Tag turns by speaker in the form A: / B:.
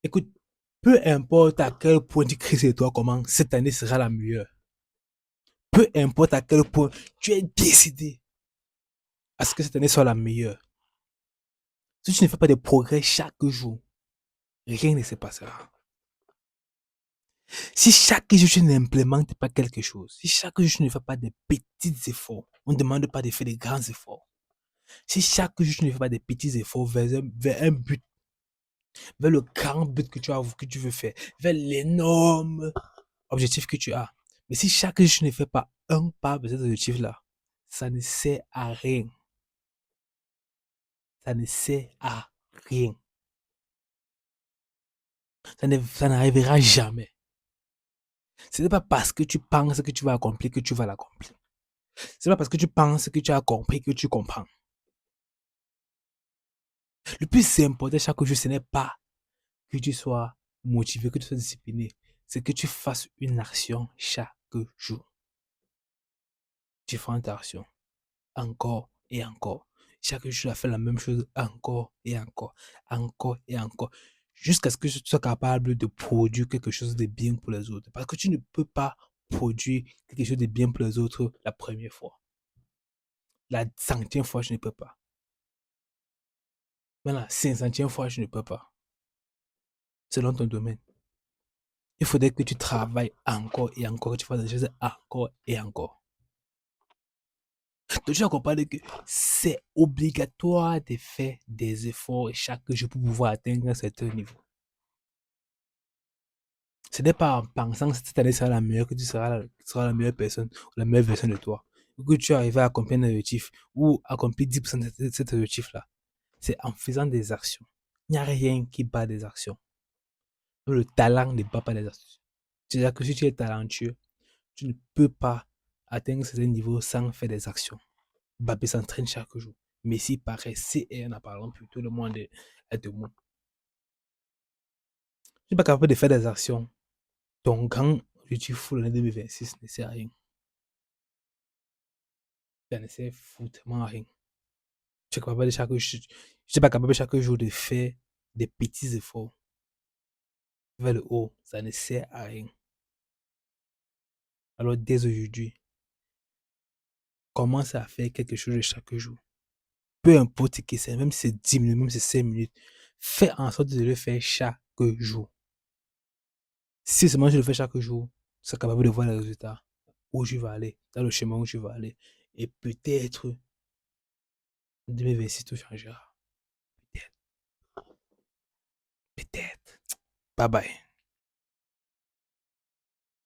A: Écoute, peu importe à quel point tu cries sur toi comment, cette année sera la meilleure. Peu importe à quel point tu es décidé à ce que cette année soit la meilleure. Si tu ne fais pas de progrès chaque jour, rien ne se passera. Si chaque jour tu n'implémentes pas quelque chose, si chaque jour tu ne fais pas de petits efforts, on ne demande pas de faire des grands efforts. Si chaque jour tu ne fais pas des petits efforts vers un but, vers le grand but que tu veux faire, vers l'énorme objectif que tu as. Mais si chaque jour tu ne fais pas un pas vers cet objectif-là, ça ne sert à rien. Ça ne sert à rien. Ça n'arrivera jamais. Ce n'est pas parce que tu penses que tu vas accomplir que tu vas l'accomplir. Ce n'est pas parce que tu penses que tu as compris que tu comprends. Le plus important chaque jour, ce n'est pas que tu sois motivé, que tu sois discipliné. C'est que tu fasses une action chaque jour. Différentes actions. Encore et encore. Chaque jour, tu vas faire la même chose encore et encore. Encore et encore. Jusqu'à ce que tu sois capable de produire quelque chose de bien pour les autres. Parce que tu ne peux pas produire quelque chose de bien pour les autres la première fois. La centième fois, je ne peux pas. Mais la 500e fois, je ne peux pas. Selon ton domaine. Il faudrait que tu travailles encore et encore, que tu fasses des choses encore et encore. Donc, tu as compris que c'est obligatoire de faire des efforts chaque jour pour pouvoir atteindre un certain niveau. Ce n'est pas en pensant que cette année sera la meilleure que tu seras la meilleure personne ou la meilleure version de toi. Ou que tu arrives à accomplir un objectif ou accomplir 10% de cet objectif-là. C'est en faisant des actions. Il n'y a rien qui bat des actions. Le talent ne bat pas les actions. C'est-à-dire que si tu es talentueux, tu ne peux pas atteindre certains niveaux sans faire des actions. Mbappé s'entraîne chaque jour. Messi paraît CR en parlant plus. Tout le monde est de moi. Tu n'es pas capable de faire des actions. Ton grand objectif pour l'année 2026 ne sert à rien. Ça ne sert foutement à rien. Tu es capable de chaque jour. Je suis pas capable chaque jour de faire des petits efforts vers le haut. Ça ne sert à rien. Alors dès aujourd'hui, commence à faire quelque chose de chaque jour. Peu importe ce que c'est, même si c'est 10 minutes, même si c'est 5 minutes, fais en sorte de le faire chaque jour. Si seulement je le fais chaque jour, tu seras capable de voir les résultats, où tu vas aller, dans le chemin où tu vas aller. Et peut-être, en 2026, tout changera. Peut-être, peut-être. Bye bye.